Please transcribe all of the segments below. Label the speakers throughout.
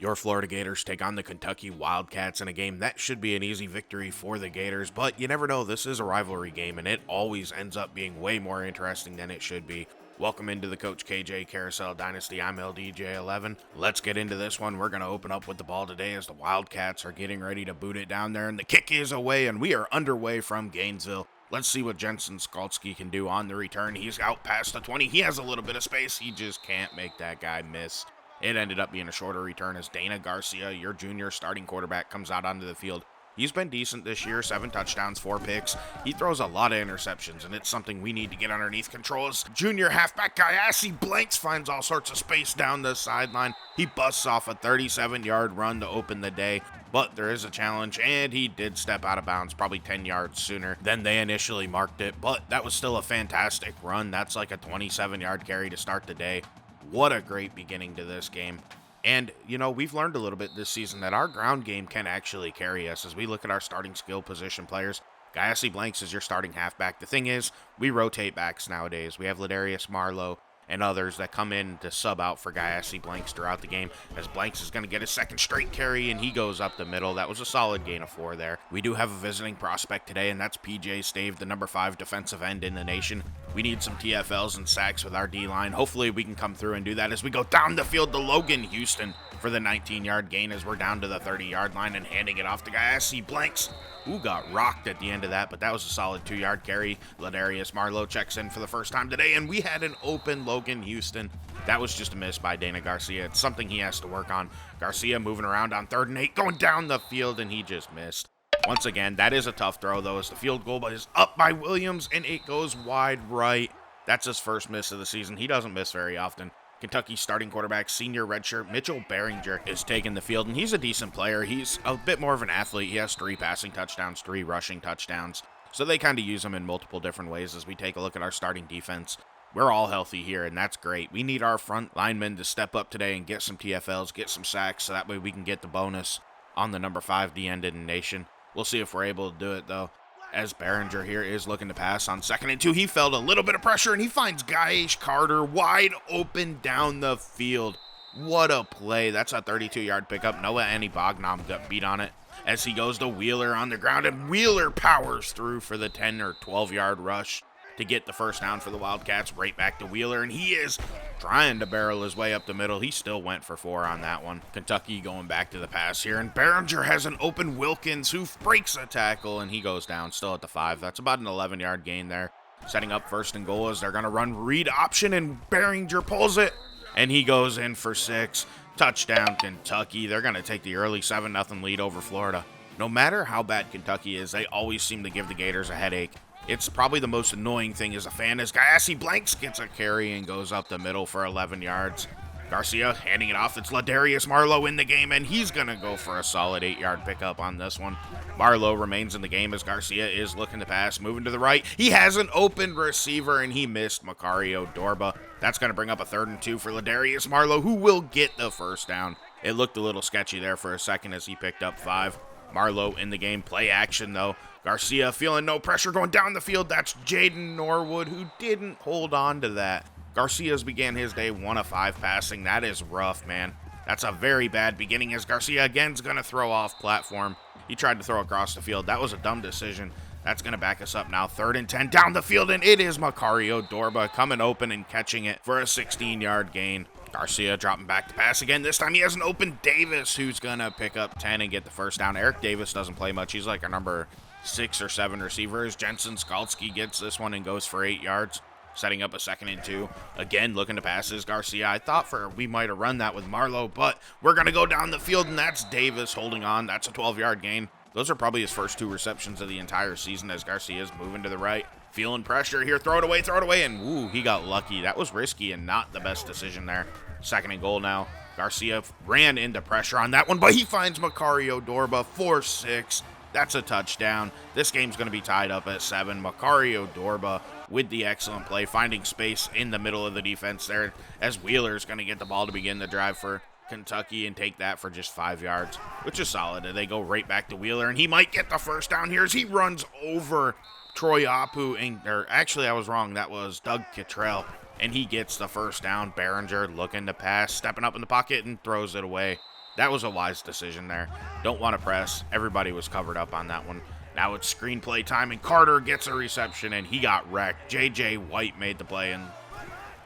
Speaker 1: Your Florida Gators take on the Kentucky Wildcats in a game that should be an easy victory for the Gators, but you never know. This is a rivalry game, and it always ends up being way more interesting than it should be. Welcome into the Coach KJ Carousel Dynasty. I'm LDJ11. Let's get into this one. We're going to open up with the ball today as the Wildcats are getting ready to boot it down there, and the kick is away, and we are underway from Gainesville. Let's see what Jensen Skalski can do on the return. He's out past the 20. He has a little bit of space. He just can't make that guy miss. It ended up being a shorter return as Dana Garcia, your junior starting quarterback, comes out onto the field. He's been decent this year, 7 touchdowns, 4 picks. He throws a lot of interceptions, and it's something we need to get underneath control. As junior halfback Gyasi Blanks finds all sorts of space down the sideline. He busts off a 37-yard run to open the day, but there is a challenge, and he did step out of bounds probably 10 yards sooner than they initially marked it, but that was still a fantastic run. That's like a 27-yard carry to start the day. What a great beginning to this game. And, we've learned a little bit this season that our ground game can actually carry us as we look at our starting skill position players. Gyasi Blanks is your starting halfback. The thing is, we rotate backs nowadays. We have Ladarius Marlowe and others that come in to sub out for Gyasi Blanks throughout the game, as Blanks is going to get his second straight carry, and he goes up the middle. That was a solid gain of 4 there. We do have a visiting prospect today, and that's PJ Stave, the number 5 defensive end in the nation. We need some TFLs and sacks with our D-line. Hopefully we can come through and do that as we go down the field to Logan Houston for the 19-yard gain as we're down to the 30-yard line and handing it off to Gyasi Blanks, who got rocked at the end of that, but that was a solid 2-yard carry. Ladarius Marlowe checks in for the first time today, and we had an open Logan Houston. That was just a miss by Dana Garcia. It's something he has to work on. Garcia moving around on 3rd and 8, going down the field, and he just missed. Once again, that is a tough throw, though, as the field goal is up by Williams, and it goes wide right. That's his first miss of the season. He doesn't miss very often. Kentucky starting quarterback, senior redshirt Mitchell Behringer is taking the field, and he's a decent player. He's a bit more of an athlete. He has 3 passing touchdowns, 3 rushing touchdowns. So they kind of use him in multiple different ways as we take a look at our starting defense. We're all healthy here, and that's great. We need our front linemen to step up today and get some TFLs, get some sacks, so that way we can get the bonus on the number 5 D end in the nation. We'll see if we're able to do it, though, as Behringer here is looking to pass on 2nd and 2. He felt a little bit of pressure, and he finds Gaish Carter wide open down the field. What a play. That's a 32-yard pickup. Noah Enibagnam got beat on it as he goes to Wheeler on the ground, and Wheeler powers through for the 10 or 12-yard rush to get the first down for the Wildcats. Right back to Wheeler, and he is trying to barrel his way up the middle. He still went for 4 on that one. Kentucky going back to the pass here, and Behringer has an open Wilkins who breaks a tackle, and he goes down still at the 5. That's about an 11-yard gain there. Setting up 1st and goal as they're going to run read option, and Behringer pulls it, and he goes in for 6. Touchdown, Kentucky. They're going to take the early 7-0 lead over Florida. No matter how bad Kentucky is, they always seem to give the Gators a headache. It's probably the most annoying thing as a fan as Gyasi Blanks gets a carry and goes up the middle for 11 yards. Garcia handing it off. It's Ladarius Marlowe in the game, and he's going to go for a solid 8-yard pickup on this one. Marlowe remains in the game as Garcia is looking to pass, moving to the right. He has an open receiver, and he missed Macario Dorba. That's going to bring up a 3rd and 2 for Ladarius Marlowe, who will get the first down. It looked a little sketchy there for a second as he picked up 5. Marlowe in the game, play action though. Garcia feeling no pressure going down the field. That's Jaden Norwood, who didn't hold on to that. Garcia's began his day 1 of 5 passing. That is rough, man. That's a very bad beginning as Garcia again's going to throw off platform. He tried to throw across the field. That was a dumb decision. That's going to back us up now. 3rd and 10 down the field, and it is Macario Dorba coming open and catching it for a 16-yard gain. Garcia dropping back to pass again. This time he has an open Davis who's going to pick up 10 and get the first down. Eric Davis doesn't play much. He's like our number 6 or 7 receivers. Jensen Skalski gets this one and goes for 8 yards, setting up a 2nd and 2. Again, looking to pass is Garcia. I thought we might have run that with Marlowe, but we're going to go down the field, and that's Davis holding on. That's a 12-yard gain. Those are probably his first 2 receptions of the entire season as Garcia's moving to the right. Feeling pressure here. Throw it away, and woo, he got lucky. That was risky and not the best decision there. 2nd and goal now. Garcia ran into pressure on that one, but he finds Macario Dorba for 6. That's a touchdown. This game's going to be tied up at 7. Macario Dorba with the excellent play, finding space in the middle of the defense there as Wheeler's going to get the ball to begin the drive for Kentucky and take that for just 5 yards, which is solid. And they go right back to Wheeler, and he might get the first down here as he runs over Troy Apu, or actually I was wrong, that was Doug Cottrell, and he gets the first down. Behringer looking to pass, stepping up in the pocket and throws it away. That was a wise decision there. Don't want to press. Everybody was covered up on that one. Now it's screenplay time, and Carter gets a reception, and he got wrecked. J.J. White made the play, and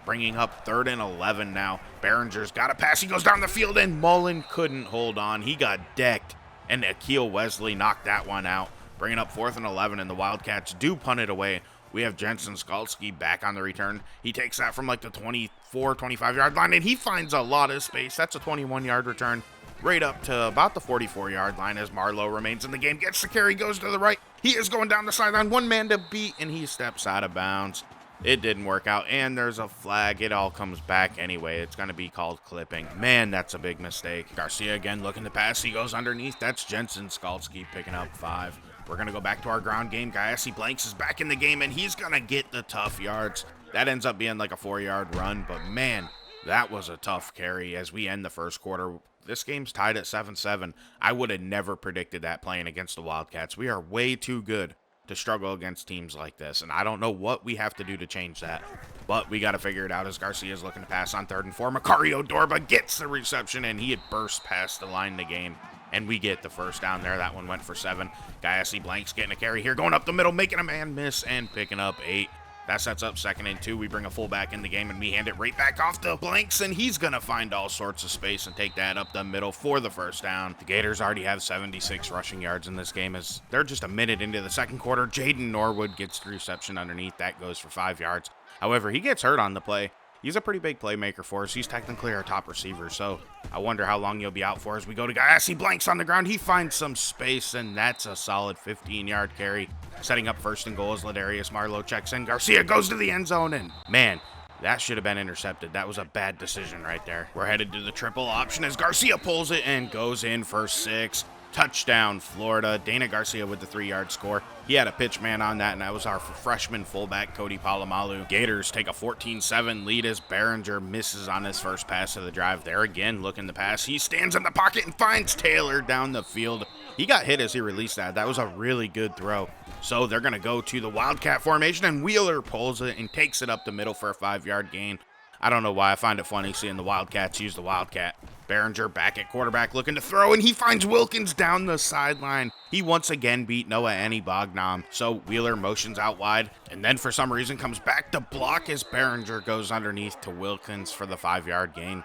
Speaker 1: bringing up 3rd and 11 now. Behringer's got a pass. He goes down the field, and Mullen couldn't hold on. He got decked, and Akil Wesley knocked that one out. Bringing up 4th and 11, and the Wildcats do punt it away. We have Jensen Skalski back on the return. He takes that from like the 24, 25-yard line, and he finds a lot of space. That's a 21-yard return. Right up to about the 44-yard line as Marlowe remains in the game. Gets the carry, goes to the right. He is going down the sideline. One man to beat, and he steps out of bounds. It didn't work out, and there's a flag. It all comes back anyway. It's going to be called clipping. Man, that's a big mistake. Garcia again looking to pass. He goes underneath. That's Jensen Skalski picking up 5. We're going to go back to our ground game. Guyassi Blanks is back in the game, and he's going to get the tough yards. That ends up being like a 4-yard run, but man, that was a tough carry as we end the first quarter. This game's tied at 7-7. I would have never predicted that playing against the Wildcats. We are way too good to struggle against teams like this, and I don't know what we have to do to change that, but we got to figure it out as Garcia's looking to pass on 3rd and 4. Macario Dorba gets the reception, and he had burst past the line of the game, and we get the first down there. That one went for 7. Guyassi Blanks getting a carry here, going up the middle, making a man miss, and picking up 8. That sets up 2nd and 2. We bring a fullback in the game, and we hand it right back off to Blanks, and he's going to find all sorts of space and take that up the middle for the first down. The Gators already have 76 rushing yards in this game as they're just a minute into the second quarter. Jaden Norwood gets the reception underneath. That goes for 5 yards. However, he gets hurt on the play. He's a pretty big playmaker for us. He's technically our top receiver, so I wonder how long he'll be out for as we go to Guyassi Blanks on the ground. He finds some space, and that's a solid 15-yard carry. Setting up 1st and goal as Ladarius Marlowe checks in. Garcia goes to the end zone, and man, that should have been intercepted. That was a bad decision right there. We're headed to the triple option as Garcia pulls it and goes in for 6. Touchdown, Florida. Dana Garcia with the 3-yard score. He had a pitch man on that, and that was our freshman fullback, Cody Palamalu. Gators take a 14-7 lead as Behringer misses on his first pass of the drive. There again, looking to pass. He stands in the pocket and finds Taylor down the field. He got hit as he released that. That was a really good throw. So they're going to go to the Wildcat formation, and Wheeler pulls it and takes it up the middle for a 5-yard gain. I don't know why I find it funny seeing the Wildcats use the Wildcat. Behringer back at quarterback looking to throw, and he finds Wilkins down the sideline. He once again beat Noah Bognom. So Wheeler motions out wide, and then for some reason comes back to block as Behringer goes underneath to Wilkins for the 5-yard gain.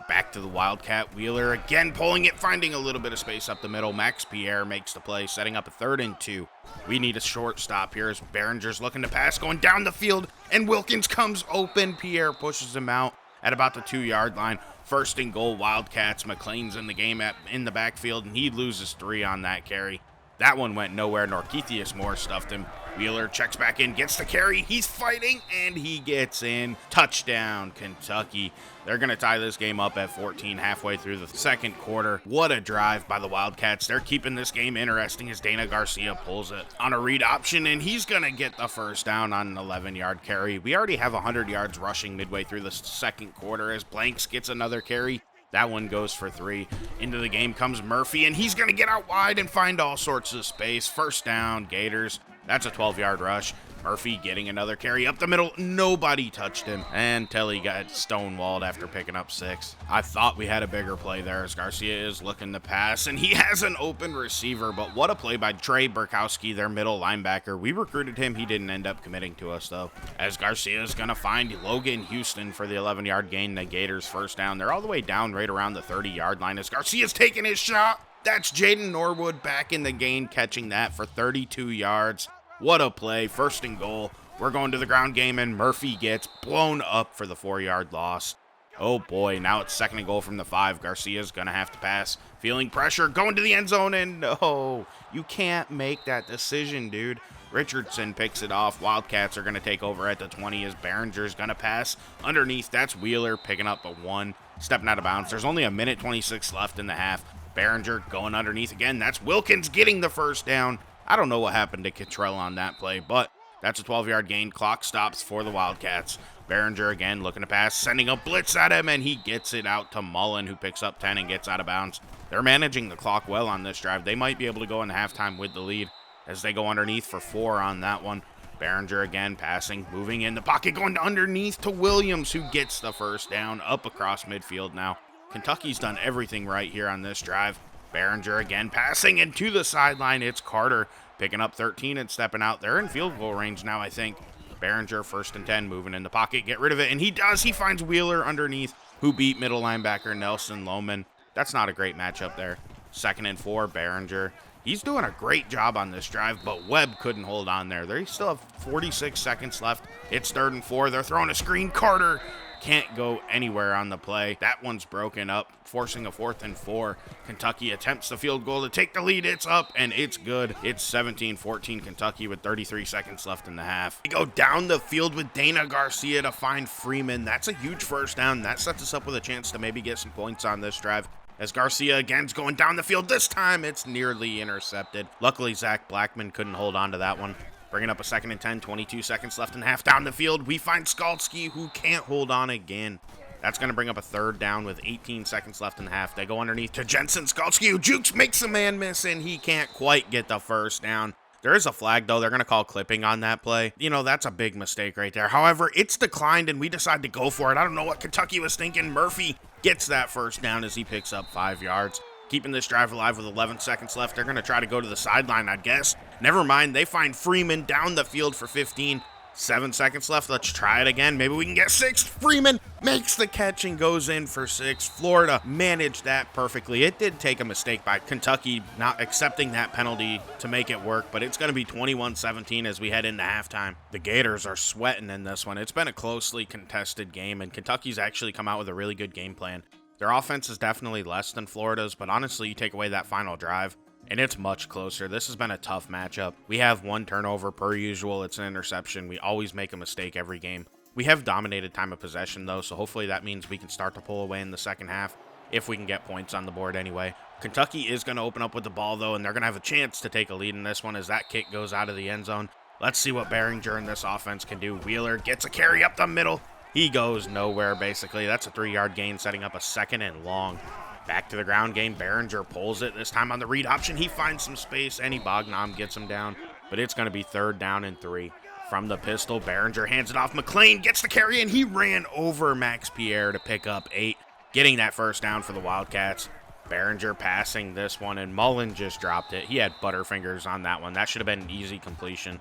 Speaker 1: Back to the Wildcat. Wheeler again pulling it, finding a little bit of space up the middle. Max Pierre makes the play, setting up a 3rd and 2. We need a short stop here as Behringer's looking to pass, going down the field, and Wilkins comes open. Pierre pushes him out at about the 2-yard line. 1st and goal, Wildcats. McLean's in the game in the backfield, and he loses 3 on that carry. That one went nowhere. Norkeithius Moore stuffed him. Wheeler checks back in, gets the carry. He's fighting, and he gets in. Touchdown, Kentucky. They're going to tie this game up at 14 halfway through the second quarter. What a drive by the Wildcats. They're keeping this game interesting as Dana Garcia pulls it on a read option, and he's going to get the first down on an 11-yard carry. We already have 100 yards rushing midway through the second quarter as Blanks gets another carry. That one goes for 3. Into the game comes Murphy, and he's going to get out wide and find all sorts of space. First down, Gators. That's a 12-yard rush. Murphy getting another carry up the middle. Nobody touched him until he got stonewalled after picking up 6. I thought we had a bigger play there as Garcia is looking to pass, and he has an open receiver, but what a play by Trey Burkowski, their middle linebacker. We recruited him. He didn't end up committing to us, though, as Garcia is going to find Logan Houston for the 11-yard gain. The Gators first down. They're all the way down right around the 30-yard line as Garcia's taking his shot. That's Jaden Norwood back in the game, catching that for 32 yards. What a play. 1st and goal. We're going to the ground game, and Murphy gets blown up for the 4-yard loss. Oh boy, now it's 2nd and goal from the 5. Garcia's going to have to pass. Feeling pressure, going to the end zone, and no, you can't make that decision, dude. Richardson picks it off. Wildcats are going to take over at the 20 as Behringer's going to pass. Underneath, that's Wheeler picking up a 1, stepping out of bounds. There's only a minute 26 left in the half. Behringer going underneath again. That's Wilkins getting the first down. I don't know what happened to Cottrell on that play, but that's a 12-yard gain. Clock stops for the Wildcats. Behringer again looking to pass, sending a blitz at him, and he gets it out to Mullen, who picks up 10 and gets out of bounds. They're managing the clock well on this drive. They might be able to go into halftime with the lead as they go underneath for 4 on that one. Behringer again passing, moving in the pocket, going underneath to Williams, who gets the first down up across midfield now. Kentucky's done everything right here on this drive. Behringer again passing into the sideline. It's Carter picking up 13 and stepping out. They're in field goal range now, I think. Behringer, 1st and 10, moving in the pocket. Get rid of it, and he does. He finds Wheeler underneath, who beat middle linebacker Nelson Lohman. That's not a great matchup there. 2nd and 4, Behringer. He's doing a great job on this drive, but Webb couldn't hold on there. They still have 46 seconds left. It's 3rd and 4. They're throwing a screen. Carter can't go anywhere on the play. That one's broken up, forcing a 4th and 4. Kentucky attempts the field goal to take the lead. It's up, and it's good. It's 17-14 Kentucky with 33 seconds left in the half. We go down the field with Dana Garcia to find Freeman. That's a huge first down. That sets us up with a chance to maybe get some points on this drive. As Garcia again's going down the field. This time it's nearly intercepted. Luckily, Zach Blackman couldn't hold on to that one. Bringing up a 2nd and 10, 22 seconds left in half. Down the field, we find Skalski, who can't hold on again. That's going to bring up a 3rd down with 18 seconds left in the half. They go underneath to Jensen Skalski, who jukes, makes a man miss, and he can't quite get the first down. There is a flag, though. They're going to call clipping on that play. You know, that's a big mistake right there. However, it's declined, and we decide to go for it. I don't know what Kentucky was thinking. Murphy gets that first down as he picks up 5 yards. Keeping this drive alive with 11 seconds left. They're going to try to go to the sideline, I guess. Never mind. They find Freeman down the field for 15. 7 seconds left. Let's try it again. Maybe we can get 6. Freeman makes the catch and goes in for 6. Florida managed that perfectly. It did take a mistake by Kentucky not accepting that penalty to make it work, but it's going to be 21-17 as we head into halftime. The Gators are sweating in this one. It's been a closely contested game, and Kentucky's actually come out with a really good game plan. Their offense is definitely less than Florida's, but honestly, you take away that final drive, and it's much closer. This has been a tough matchup. We have 1 turnover per usual. It's an interception. We always make a mistake every game. We have dominated time of possession, though, so hopefully that means we can start to pull away in the second half if we can get points on the board anyway. Kentucky is going to open up with the ball, though, and they're going to have a chance to take a lead in this one as that kick goes out of the end zone. Let's see what Behringer and this offense can do. Wheeler gets a carry up the middle. He goes nowhere, basically. That's a 3-yard gain, setting up a 2nd and long. Back to the ground game. Behringer pulls it. This time on the read option, he finds some space. Annie Bognam gets him down, but it's going to be 3rd down and 3. From the pistol, Behringer hands it off. McLean gets the carry, and he ran over Max Pierre to pick up 8, getting that first down for the Wildcats. Behringer passing this one, and Mullen just dropped it. He had butterfingers on that one. That should have been an easy completion.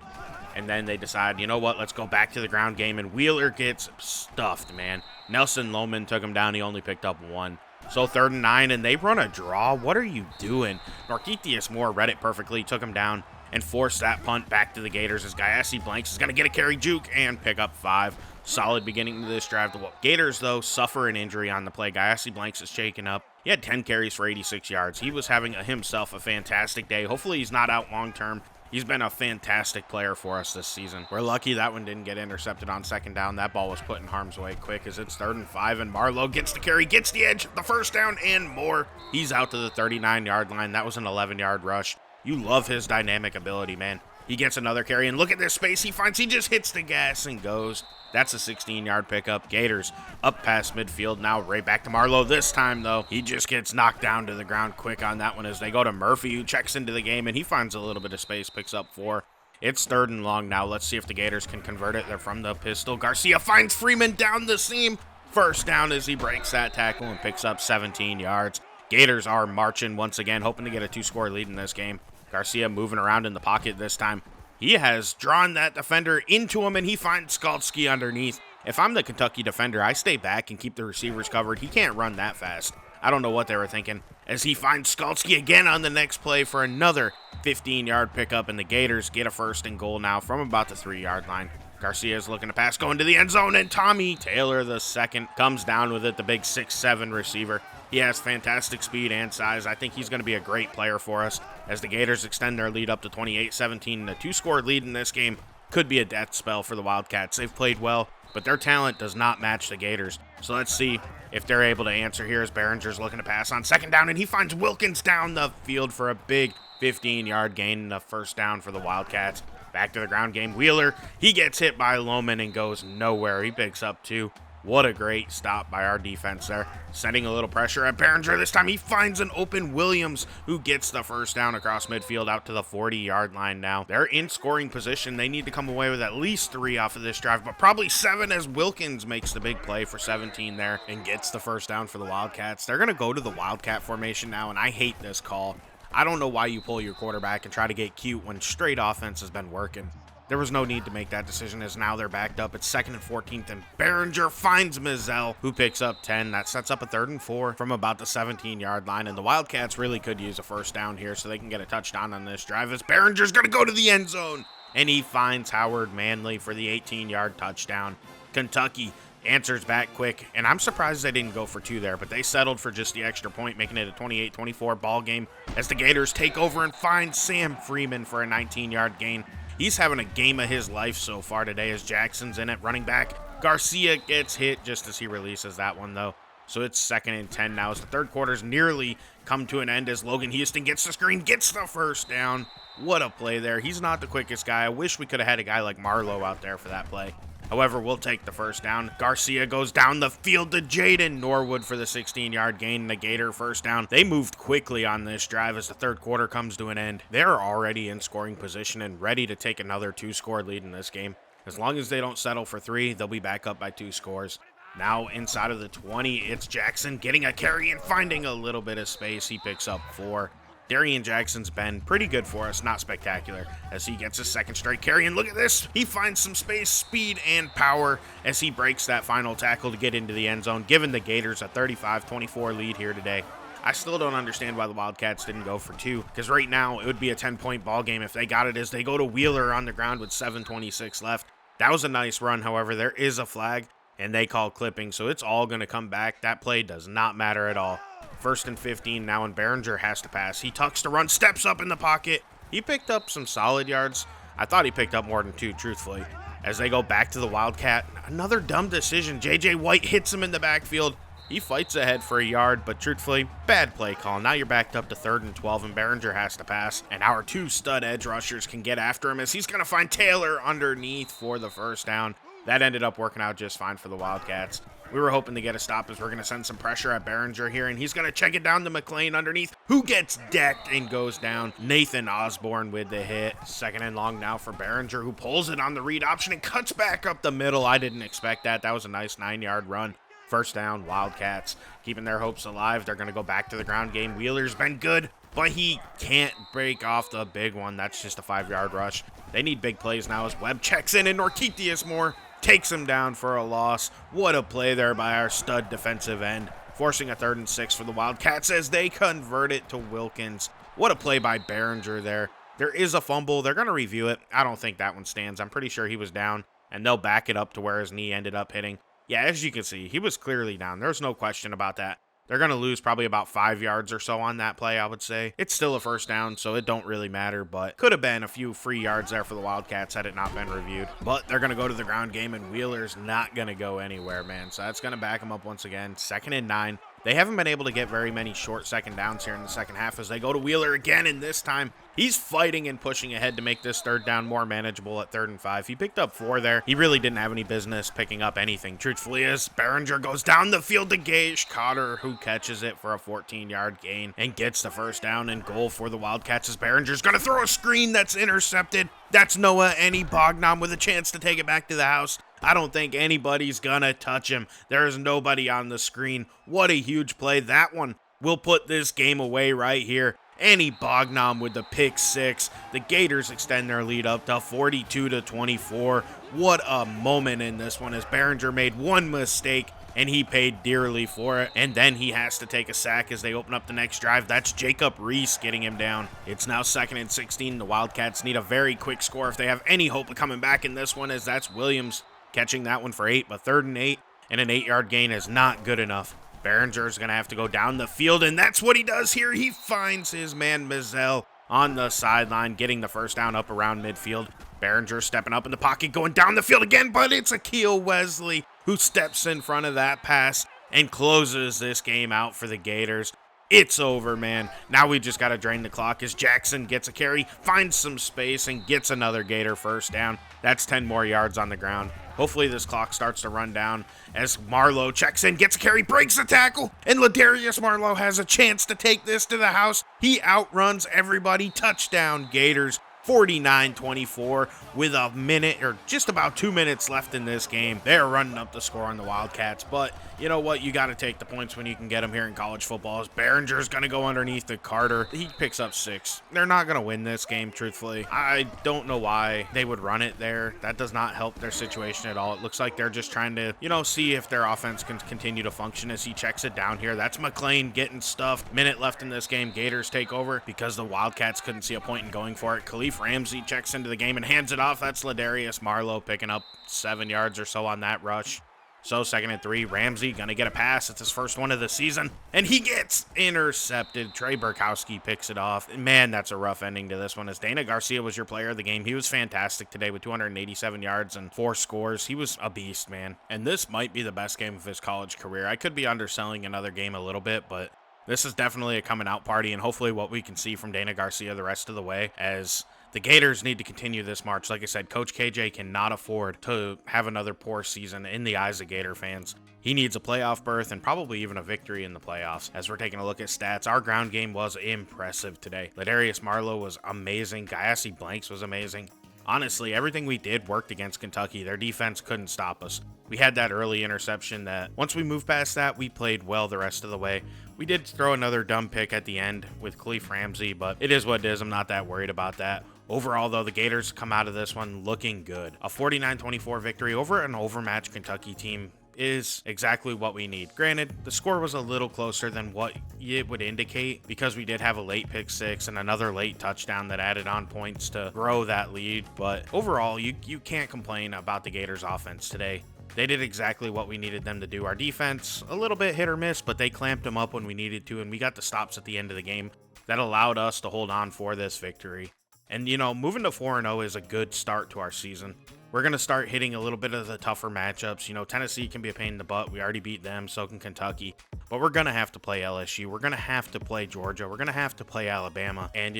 Speaker 1: And then they decide, you know what, let's go back to the ground game, and Wheeler gets stuffed, man. Nelson Lohman took him down. He only picked up 1. So 3rd and 9, and they run a draw. What are you doing? Norquitius Moore read it perfectly, took him down, and forced that punt back to the Gators as Gayassi Blanks is going to get a carry juke and pick up 5. Solid beginning to this drive. The Gators, though, suffer an injury on the play. Gayassi Blanks is shaken up. He had 10 carries for 86 yards. He was having himself a fantastic day. Hopefully he's not out long term. He's been a fantastic player for us this season. We're lucky that one didn't get intercepted on 2nd down. That ball was put in harm's way quick as it's 3rd and 5, and Marlowe gets the carry, gets the edge, the first down, and more. He's out to the 39-yard line. That was an 11-yard rush. You love his dynamic ability, man. He gets another carry, and look at this space he finds. He just hits the gas and goes. That's a 16-yard pickup. Gators up past midfield. Now right back to Marlowe. This time, though, he just gets knocked down to the ground quick on that one as they go to Murphy, who checks into the game, and he finds a little bit of space, picks up 4. It's 3rd and long now. Let's see if the Gators can convert it. They're from the pistol. Garcia finds Freeman down the seam. First down as he breaks that tackle and picks up 17 yards. Gators are marching once again, hoping to get a 2-score lead in this game. Garcia moving around in the pocket this time. He has drawn that defender into him, and he finds Skalski underneath. If I'm the Kentucky defender, I stay back and keep the receivers covered. He can't run that fast. I don't know what they were thinking. As he finds Skalski again on the next play for another 15-yard pickup, and the Gators get a 1st and goal now from about the 3-yard line. Garcia's looking to pass, going to the end zone, and Tommy Taylor II comes down with it, the big 6'7" receiver. He has fantastic speed and size. I think he's going to be a great player for us as the Gators extend their lead up to 28-17. And a 2-score lead in this game could be a death spell for the Wildcats. They've played well, but their talent does not match the Gators. So let's see if they're able to answer here as Behringer's looking to pass on 2nd down, and he finds Wilkins down the field for a big 15-yard gain and a 1st down for the Wildcats. Back to the ground game. Wheeler, he gets hit by Lohman and goes nowhere. He picks up 2. What a great stop by our defense there. Setting a little pressure at Behringer. This time he finds an open Williams, who gets the first down across midfield out to the 40-yard line now. They're in scoring position. They need to come away with at least 3 off of this drive, but probably 7 as Wilkins makes the big play for 17 there and gets the first down for the Wildcats. They're going to go to the Wildcat formation now, and I hate this call. I don't know why you pull your quarterback and try to get cute when straight offense has been working. There was no need to make that decision, as now they're backed up. It's 2nd and 14th, and Behringer finds Mizell, who picks up 10. That sets up a 3rd and 4 from about the 17-yard line, and the Wildcats really could use a first down here so they can get a touchdown on this drive, as Behringer's going to go to the end zone, and he finds Howard Manley for the 18-yard touchdown. Kentucky answers back quick, and I'm surprised they didn't go for 2 there, but they settled for just the extra point, making it a 28-24 ball game as the Gators take over and find Sam Freeman for a 19-yard gain. He's having a game of his life so far today, as Jackson's in it, running back. Garcia gets hit just as he releases that one, though. So it's 2nd and 10 now, as the third quarter's nearly come to an end, as Logan Houston gets the screen, gets the first down. What a play there. He's not the quickest guy. I wish we could have had a guy like Marlowe out there for that play. However, we'll take the first down. Garcia goes down the field to Jaden Norwood for the 16-yard gain and a Gator first down. They moved quickly on this drive as the third quarter comes to an end. They're already in scoring position and ready to take another 2-score lead in this game. As long as they don't settle for 3, they'll be back up by 2 scores. Now inside of the 20, it's Jackson getting a carry and finding a little bit of space. He picks up 4. Darian Jackson's been pretty good for us, not spectacular, as he gets his 2nd straight carry, and look at this, he finds some space, speed, and power as he breaks that final tackle to get into the end zone, giving the Gators a 35-24 lead here today. I still don't understand why the Wildcats didn't go for 2, because right now it would be a 10-point ball game if they got it, as they go to Wheeler on the ground with 7:26 left. That was a nice run, however, there is a flag, and they call clipping, so it's all going to come back. That play does not matter at all. 1st and 15 now, and Behringer has to pass. He tucks to run, steps up in the pocket. He picked up some solid yards. I thought he picked up more than 2, truthfully. As they go back to the Wildcat, another dumb decision. J.J. White hits him in the backfield. He fights ahead for a yard, but truthfully, bad play call. Now you're backed up to 3rd and 12, and Behringer has to pass. And our 2 stud edge rushers can get after him, as he's going to find Taylor underneath for the first down. That ended up working out just fine for the Wildcats. We were hoping to get a stop, as we're going to send some pressure at Behringer here, and he's going to check it down to McLean underneath, who gets decked and goes down. Nathan Osborne with the hit. 2nd and long now for Behringer, who pulls it on the read option and cuts back up the middle. I didn't expect that. That was a nice 9-yard run. First down, Wildcats keeping their hopes alive. They're going to go back to the ground game. Wheeler's been good, but he can't break off the big one. That's just a 5-yard rush. They need big plays now, as Webb checks in, and Norquitius Moore takes him down for a loss. What a play there by our stud defensive end, forcing a 3rd and 6 for the Wildcats as they convert it to Wilkins. What a play by Behringer there. There is a fumble. They're going to review it. I don't think that one stands. I'm pretty sure he was down, and they'll back it up to where his knee ended up hitting. Yeah, as you can see, he was clearly down. There's no question about that. They're going to lose probably about 5 yards or so on that play, I would say. It's still a first down, so it don't really matter, but could have been a few free yards there for the Wildcats had it not been reviewed. But they're going to go to the ground game, and Wheeler's not going to go anywhere, man. So that's going to back them up once again. 2nd and 9. They haven't been able to get very many short second downs here in the second half, as they go to Wheeler again, and this time he's fighting and pushing ahead to make this 3rd down more manageable at 3rd and 5. He picked up 4 there. He really didn't have any business picking up anything, truthfully, as Behringer goes down the field to Gage Cotter, who catches it for a 14-yard gain and gets the first down and goal for the Wildcats, as Behringer's going to throw a screen that's intercepted. That's Noah Bognom with a chance to take it back to the house. I don't think anybody's gonna touch him. There is nobody on the screen. What a huge play. That one will put this game away right here. Bognom with the pick 6. The Gators extend their lead up to 42-24. What a moment in this one, as Behringer made one mistake and he paid dearly for it. And then he has to take a sack as they open up the next drive. That's Jacob Reese getting him down. It's now 2nd and 16. The Wildcats need a very quick score if they have any hope of coming back in this one, as that's Williams catching that one for 8, but 3rd and 8 and an 8-yard gain is not good enough. Behringer's going to have to go down the field, and that's what he does here. He finds his man Mizell on the sideline, getting the first down up around midfield. Behringer stepping up in the pocket, going down the field again, but it's Akeel Wesley who steps in front of that pass and closes this game out for the Gators. It's over, man. Now we just got to drain the clock as Jackson gets a carry, finds some space, and gets another Gator first down. That's 10 more yards on the ground. Hopefully this clock starts to run down as Marlowe checks in, gets a carry, breaks a tackle, and Ladarius Marlowe has a chance to take this to the house. He outruns everybody. Touchdown, Gators. 49-24 with a minute or just about 2 minutes left in this game. They're running up the score on the Wildcats, but you know what? You got to take the points when you can get them here in college football. As Behringer's going to go underneath to Carter. He picks up 6. They're not going to win this game, truthfully. I don't know why they would run it there. That does not help their situation at all. It looks like they're just trying to, see if their offense can continue to function as he checks it down here. That's McLean getting stuffed. Minute left in this game. Gators take over because the Wildcats couldn't see a point in going for it. Khalif Ramsey checks into the game and hands it off. That's Ladarius Marlowe picking up 7 yards or so on that rush. So 2nd and 3, Ramsey gonna get a pass. It's his first one of the season, and he gets intercepted. Trey Burkowski picks it off. Man, that's a rough ending to this one, as Dana Garcia was your player of the game. He was fantastic today with 287 yards and 4 scores. He was a beast, man. And this might be the best game of his college career. I could be underselling another game a little bit, but this is definitely a coming out party, and hopefully what we can see from Dana Garcia the rest of the way, as the Gators need to continue this march. Like I said, Coach KJ cannot afford to have another poor season in the eyes of Gator fans. He needs a playoff berth and probably even a victory in the playoffs. As we're taking a look at stats, our ground game was impressive today. Ladarius Marlowe was amazing. Gayassi Blanks was amazing. Honestly, everything we did worked against Kentucky. Their defense couldn't stop us. We had that early interception that once we moved past that, we played well the rest of the way. We did throw another dumb pick at the end with Khalif Ramsey, but it is what it is. I'm not that worried about that. Overall, though, the Gators come out of this one looking good. A 49-24 victory over an overmatched Kentucky team is exactly what we need. Granted, the score was a little closer than what it would indicate because we did have a late pick 6 and another late touchdown that added on points to grow that lead. But overall, you can't complain about the Gators offense today. They did exactly what we needed them to do. Our defense, a little bit hit or miss, but they clamped them up when we needed to, and we got the stops at the end of the game that allowed us to hold on for this victory. And, moving to 4-0 is a good start to our season. We're going to start hitting a little bit of the tougher matchups. Tennessee can be a pain in the butt. We already beat them, so can Kentucky. But we're going to have to play LSU. We're going to have to play Georgia. We're going to have to play Alabama. And,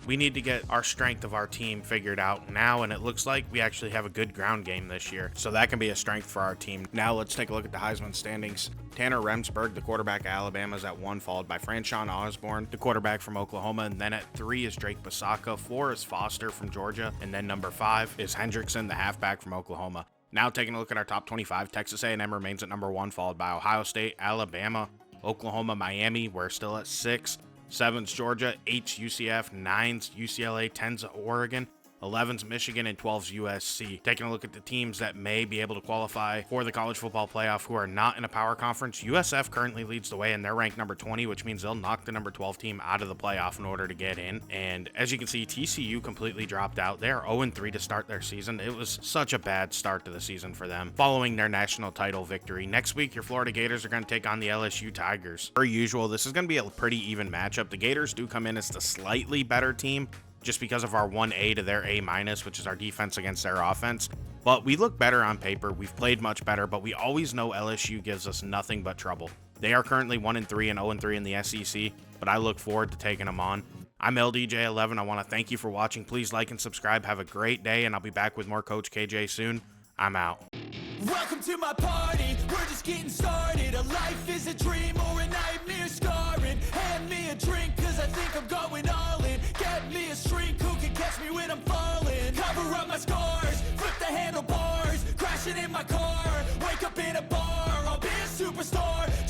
Speaker 1: we need to get our strength of our team figured out now, and it looks like we actually have a good ground game this year. So that can be a strength for our team. Now let's take a look at the Heisman standings. Tanner Remsburg, the quarterback of Alabama, is at 1, followed by Franchon Osborne, the quarterback from Oklahoma. And then at 3 is Drake Basaka. 4 is Foster from Georgia. And then number 5 is Hendrickson, the halfback from Oklahoma. Now taking a look at our top 25, Texas A&M remains at number 1, followed by Ohio State, Alabama, Oklahoma, Miami. We're still at 6. 7's Georgia, 8's UCF, 9's UCLA, 10's Oregon, 11's Michigan, and 12's USC. Taking a look at the teams that may be able to qualify for the college football playoff who are not in a power conference, USF currently leads the way, and they're ranked number 20, which means they'll knock the number 12 team out of the playoff in order to get in. And as you can see, TCU completely dropped out. They are 0-3 to start their season. It was such a bad start to the season for them following their national title victory. Next week, your Florida Gators are going to take on the LSU Tigers. Per usual, this is going to be a pretty even matchup. The Gators do come in as the slightly better team, just because of our 1A to their A-, which is our defense against their offense. But we look better on paper. We've played much better, but we always know LSU gives us nothing but trouble. They are currently 1-3 and 0-3 in the SEC, but I look forward to taking them on. I'm LDJ11. I want to thank you for watching. Please like and subscribe. Have a great day, and I'll be back with more Coach KJ soon. I'm out.
Speaker 2: Welcome to my party, we're just getting started. A life is a dream or a nightmare scarring. Hand me a drink, cause I think I'm going all in. Get me a shrink who can catch me when I'm falling. Cover up my scars, flip the handlebars. Crashing in my car, wake up in a bar. I'll be a superstar.